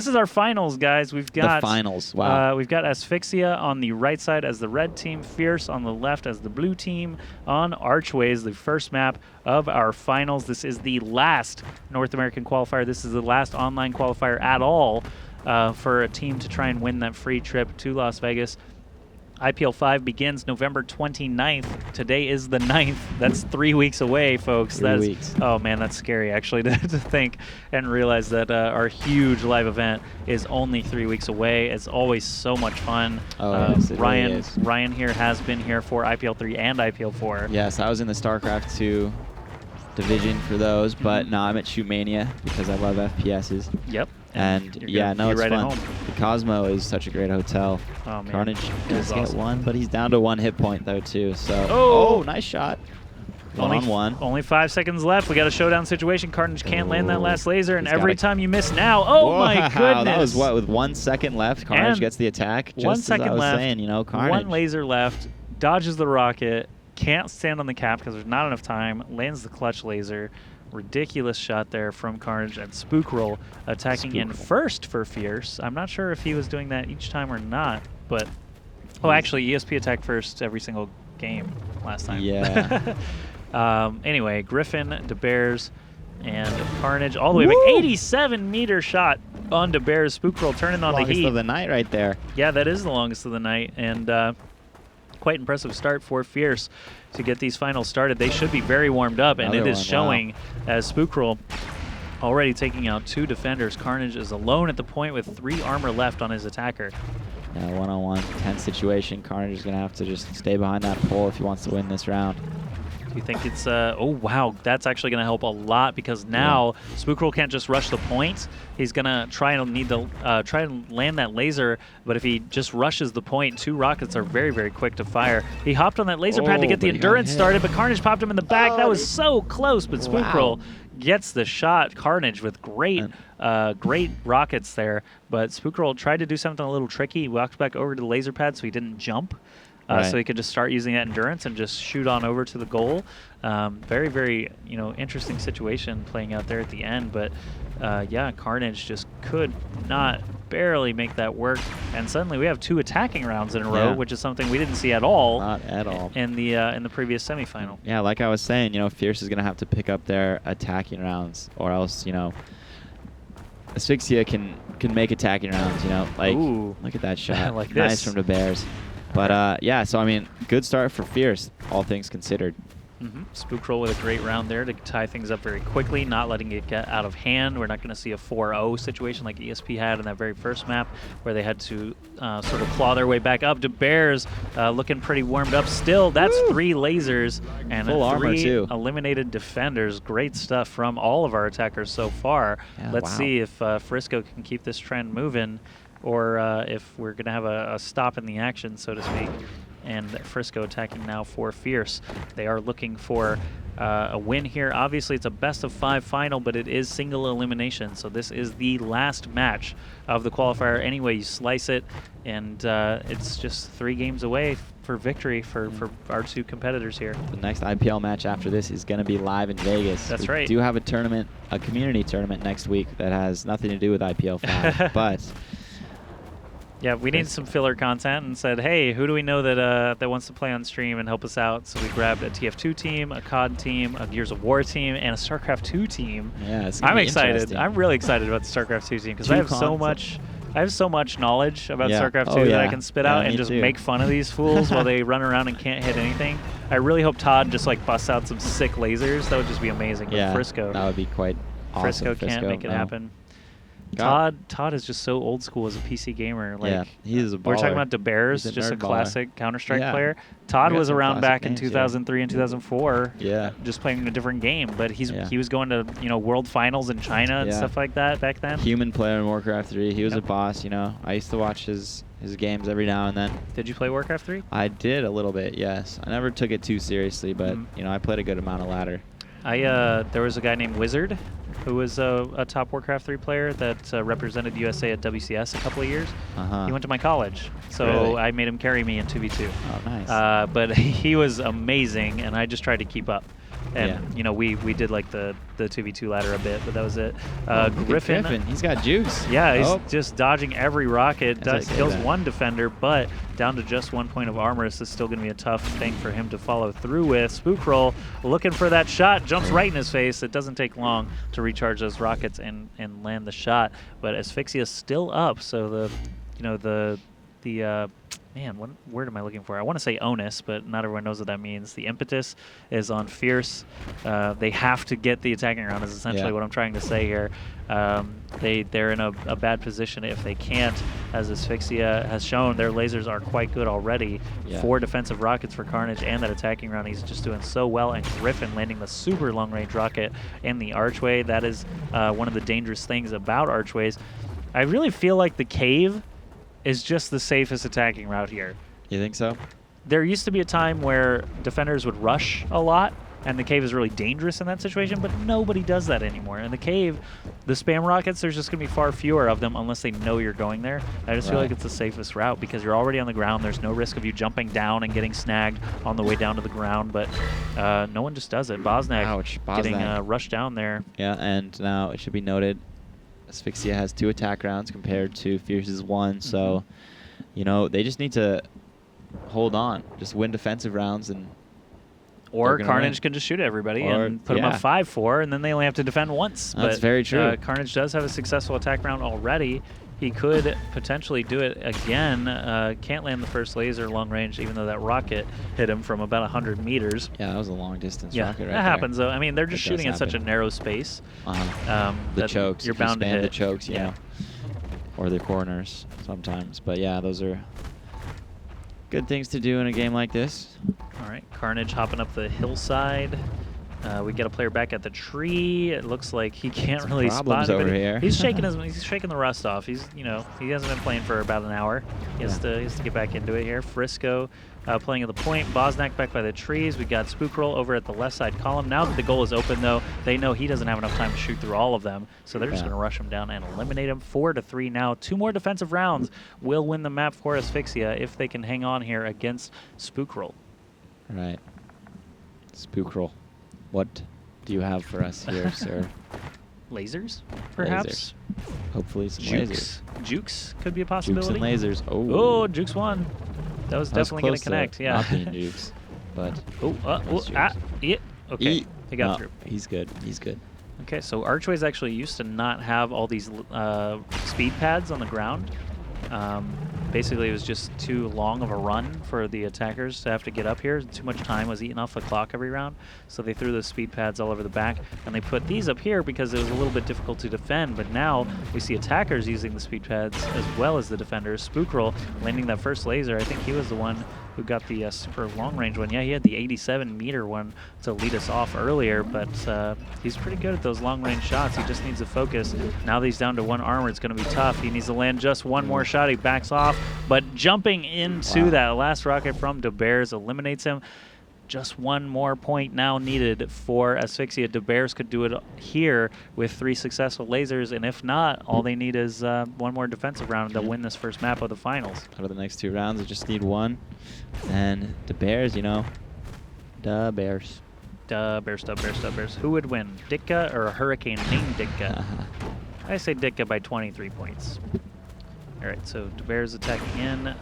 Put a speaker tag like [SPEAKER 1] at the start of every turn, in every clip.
[SPEAKER 1] This is our finals, guys. We've got
[SPEAKER 2] the finals. Wow.
[SPEAKER 1] We've got Asphyxia on the right side as the red team, Fierce on the left as the blue team. On Archways, the first map of our finals. This is the last North American qualifier. This is the last online qualifier at all for a team to try and win that free trip to Las Vegas. IPL5 begins November 29th. Today is the 9th. That's 3 weeks away, folks.
[SPEAKER 2] 3 weeks.
[SPEAKER 1] Oh, man, that's scary, actually, to think and realize that our huge live event is only 3 weeks away. It's always so much fun.
[SPEAKER 2] Oh, yes, it really is.
[SPEAKER 1] Ryan here has been here for IPL3 and IPL4.
[SPEAKER 2] Yes, I was in the StarCraft 2 division for those, but no, I'm at Shootmania because I love FPSs.
[SPEAKER 1] Yep.
[SPEAKER 2] And yeah, no, it's
[SPEAKER 1] right
[SPEAKER 2] fun. The Cosmo is such a great hotel.
[SPEAKER 1] Oh, man.
[SPEAKER 2] Carnage does
[SPEAKER 1] awesome.
[SPEAKER 2] get one, but he's down to 1 hit point though too. So
[SPEAKER 1] oh,
[SPEAKER 2] nice shot.
[SPEAKER 1] Only 5 seconds left. We got a showdown situation. Carnage can't land that last laser, and every time you miss now, oh my goodness!
[SPEAKER 2] That was what, with 1 second left, Carnage gets the attack. Just
[SPEAKER 1] 1 second
[SPEAKER 2] as I was
[SPEAKER 1] left.
[SPEAKER 2] saying, you know, Carnage.
[SPEAKER 1] 1 laser left. Dodges the rocket. Can't stand on the cap because there's not enough time. Lands the clutch laser. Ridiculous shot there from Carnage, and Spookroll attacking in first for Fierce. I'm not sure if he was doing that each time or not, but actually ESP attacked first every single game last time.
[SPEAKER 2] Yeah.
[SPEAKER 1] Anyway, Griffin, DeBears, and Carnage all the way back. 87-meter shot on DeBears. Spookroll turning on the heat.
[SPEAKER 2] Longest of the night right there.
[SPEAKER 1] Yeah, that is the longest of the night, and quite impressive start for Fierce to get these finals started. They should be very warmed up, and it is showing as Spookroll already taking out 2 defenders. Carnage is alone at the point with 3 armor left on his attacker.
[SPEAKER 2] Yeah, one-on-one, tense situation. Carnage is going to have to just stay behind that pole if he wants to win this round.
[SPEAKER 1] Do you think it's, oh wow, that's actually going to help a lot because now Spookroll can't just rush the point. He's going to try and land that laser, but if he just rushes the point, 2 rockets are very, very quick to fire. He hopped on that laser pad to get the endurance started, but Carnage popped him in the back. That was so close, but Spookroll gets the shot. Carnage with great rockets there, but Spookroll tried to do something a little tricky. He walked back over to the laser pad so he didn't jump. So he could just start using that endurance and just shoot on over to the goal. Very, very, interesting situation playing out there at the end. But yeah, Carnage just could not barely make that work. And suddenly we have 2 attacking rounds in a row, which is something we didn't see at all.
[SPEAKER 2] Not at all.
[SPEAKER 1] In the previous semifinal.
[SPEAKER 2] Yeah, like I was saying, Fierce is going to have to pick up their attacking rounds, or else, Asphyxia can make attacking rounds. Like look at that shot.
[SPEAKER 1] Like
[SPEAKER 2] nice from the Bears. But yeah, so I mean, good start for Fierce, all things considered.
[SPEAKER 1] Spookroll with a great round there to tie things up very quickly, not letting it get out of hand. We're not going to see a 4-0 situation like ESP had in that very first map where they had to sort of claw their way back up. DeBears looking pretty warmed up still. That's 3 lasers and
[SPEAKER 2] full armor
[SPEAKER 1] 3 eliminated defenders. Great stuff from all of our attackers so far.
[SPEAKER 2] Yeah,
[SPEAKER 1] Let's see if Frisco can keep this trend moving, or if we're going to have a stop in the action, so to speak. And Frisco attacking now for Fierce. They are looking for a win here. Obviously, it's a best-of-5 final, but it is single elimination, so this is the last match of the qualifier. Anyway, you slice it, and it's just 3 games away for victory for our 2 competitors here.
[SPEAKER 2] The next IPL match after this is going to be live in Vegas.
[SPEAKER 1] That's right.
[SPEAKER 2] We do have a tournament, a community tournament next week that has nothing to do with IPL5, but...
[SPEAKER 1] Yeah, we needed some filler content and said, hey, who do we know that wants to play on stream and help us out? So we grabbed a TF2 team, a COD team, a Gears of War team, and a StarCraft 2 team.
[SPEAKER 2] Yeah, it's
[SPEAKER 1] I'm excited. I'm really excited about the StarCraft 2 team because I have so much knowledge about StarCraft 2 that I can spit out and just make fun of these fools while they run around and can't hit anything. I really hope Todd just busts out some sick lasers. That would just be amazing.
[SPEAKER 2] Yeah,
[SPEAKER 1] Frisco.
[SPEAKER 2] That would be quite awesome.
[SPEAKER 1] Frisco can't make it happen. Todd is just so old school as a PC gamer.
[SPEAKER 2] Yeah, he is a baller.
[SPEAKER 1] We're talking about DeBears, just a classic Counter-Strike player. Todd was around back in 2003 and 2004.
[SPEAKER 2] Yeah,
[SPEAKER 1] just playing a different game, but he was going to World Finals in China and stuff like that back then.
[SPEAKER 2] Human player in Warcraft 3. He was a boss. I used to watch his games every now and then.
[SPEAKER 1] Did you play Warcraft 3?
[SPEAKER 2] I did a little bit. Yes, I never took it too seriously, but I played a good amount of ladder.
[SPEAKER 1] There was a guy named Wizard who was a top Warcraft 3 player that represented USA at WCS a couple of years. He went to my college, so I made him carry me in 2v2.
[SPEAKER 2] Oh, nice.
[SPEAKER 1] But he was amazing, and I just tried to keep up. And you know, we did like the 2v2 ladder a bit, but that was it.
[SPEAKER 2] Griffin, he's got juice.
[SPEAKER 1] Yeah, he's just dodging every rocket. Kills
[SPEAKER 2] that.
[SPEAKER 1] one defender, but down to just 1 point of armor. This is still going to be a tough thing for him to follow through with. Spookroll looking for that shot, jumps right in his face. It doesn't take long to recharge those rockets and land the shot. But Asphyxia is still up, so the man, what word am I looking for? I want to say onus, but not everyone knows what that means. The impetus is on Fierce. They have to get the attacking round is essentially what I'm trying to say here. They're in a bad position if they can't, as Asphyxia has shown. Their lasers are quite good already. 4 defensive rockets for Carnage and that attacking round. He's just doing so well. And Griffin landing the super long-range rocket in the archway. That is one of the dangerous things about archways. I really feel like the cave is just the safest attacking route here.
[SPEAKER 2] You think so?
[SPEAKER 1] There used to be a time where defenders would rush a lot, and the cave is really dangerous in that situation, but nobody does that anymore. In the cave, the spam rockets, there's just going to be far fewer of them unless they know you're going there. I just feel like it's the safest route because you're already on the ground. There's no risk of you jumping down and getting snagged on the way down to the ground, but no one just does it. Bosnak getting rushed down there.
[SPEAKER 2] Yeah, and now it should be noted, Asphyxia has 2 attack rounds compared to Fierce's 1, so, you know, they just need to hold on, just win defensive rounds, and
[SPEAKER 1] or Carnage can just shoot everybody and put them up 5-4, and then they only have to defend once.
[SPEAKER 2] That's very true.
[SPEAKER 1] Carnage does have a successful attack round already. He could potentially do it again. Can't land the first laser long range, even though that rocket hit him from about 100 meters.
[SPEAKER 2] Yeah, that was a long distance rocket right
[SPEAKER 1] that happens, though. I mean, they're just shooting in such a narrow space.
[SPEAKER 2] The chokes.
[SPEAKER 1] You're bound to hit
[SPEAKER 2] the chokes, you know, or the corners sometimes. But yeah, those are good things to do in a game like this.
[SPEAKER 1] All right, Carnage hopping up the hillside. We get a player back at the tree. It looks like he can't really spot
[SPEAKER 2] over here.
[SPEAKER 1] He's shaking the rust off. He hasn't been playing for about an hour. He has to get back into it here. Frisco playing at the point. Bosnak back by the trees. We got Spookroll over at the left side column. Now that the goal is open, though, they know he doesn't have enough time to shoot through all of them, so they're just going to rush him down and eliminate him. 4-3 now. 2 more defensive rounds will win the map for Asphyxia if they can hang on here against Spookroll.
[SPEAKER 2] Right. Spookroll. What do you have for us here, sir?
[SPEAKER 1] Lasers, perhaps?
[SPEAKER 2] Lasers. Hopefully some lasers.
[SPEAKER 1] Jukes could be a possibility.
[SPEAKER 2] Jukes and lasers.
[SPEAKER 1] Oh, Jukes won. That was definitely going to connect. Yeah.
[SPEAKER 2] Not being Jukes, but.
[SPEAKER 1] Yeah. Okay. He got through.
[SPEAKER 2] He's good. He's good.
[SPEAKER 1] Okay, so archways actually used to not have all these speed pads on the ground. Basically, it was just too long of a run for the attackers to have to get up here. Too much time was eaten off the clock every round, so they threw those speed pads all over the back, and they put these up here because it was a little bit difficult to defend, but now we see attackers using the speed pads as well as the defenders. Spookroll landing that first laser. I think he was the one who got the super long-range one. Yeah, he had the 87-meter one to lead us off earlier, but he's pretty good at those long-range shots. He just needs to focus. Now that he's down to 1 armor, it's going to be tough. He needs to land just 1 more shot. He backs off, but jumping into that last rocket from DeBears eliminates him. Just 1 more point now needed for Asphyxia. DeBears could do it here with 3 successful lasers, and if not, all they need is 1 more defensive round to win this first map of the finals.
[SPEAKER 2] Out of the next 2 rounds, they just need 1. And DeBears, you know, DeBears.
[SPEAKER 1] DeBears. Who would win, Ditka or a Hurricane named Ditka? I say Ditka by 23 points. All right, so DeBears attacking in.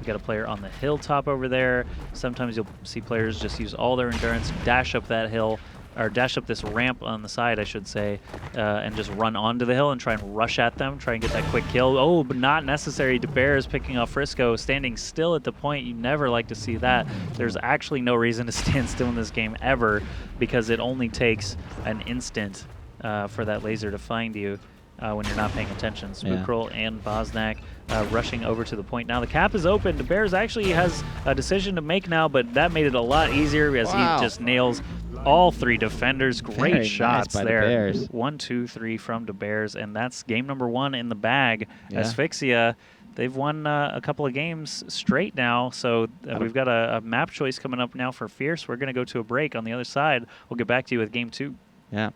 [SPEAKER 1] We got a player on the hilltop over there. Sometimes you'll see players just use all their endurance, dash up that hill, or dash up this ramp on the side, I should say, and just run onto the hill and try and rush at them, try and get that quick kill. Oh, but not necessary. DeBears picking off Frisco, standing still at the point. You never like to see that. There's actually no reason to stand still in this game ever because it only takes an instant for that laser to find you. When you're not paying attention. Spookroll and Bosnak rushing over to the point. Now the cap is open. DeBears actually has a decision to make now, but that made it a lot easier as he just nails all 3 defenders. Great shots there. 1, 2, 3 from DeBears, and that's game number 1 in the bag. Asphyxia, they've won a couple of games straight now, so we've got a map choice coming up now for Fierce. We're going to go to a break. On the other side, we'll get back to you with game 2.
[SPEAKER 2] Yeah.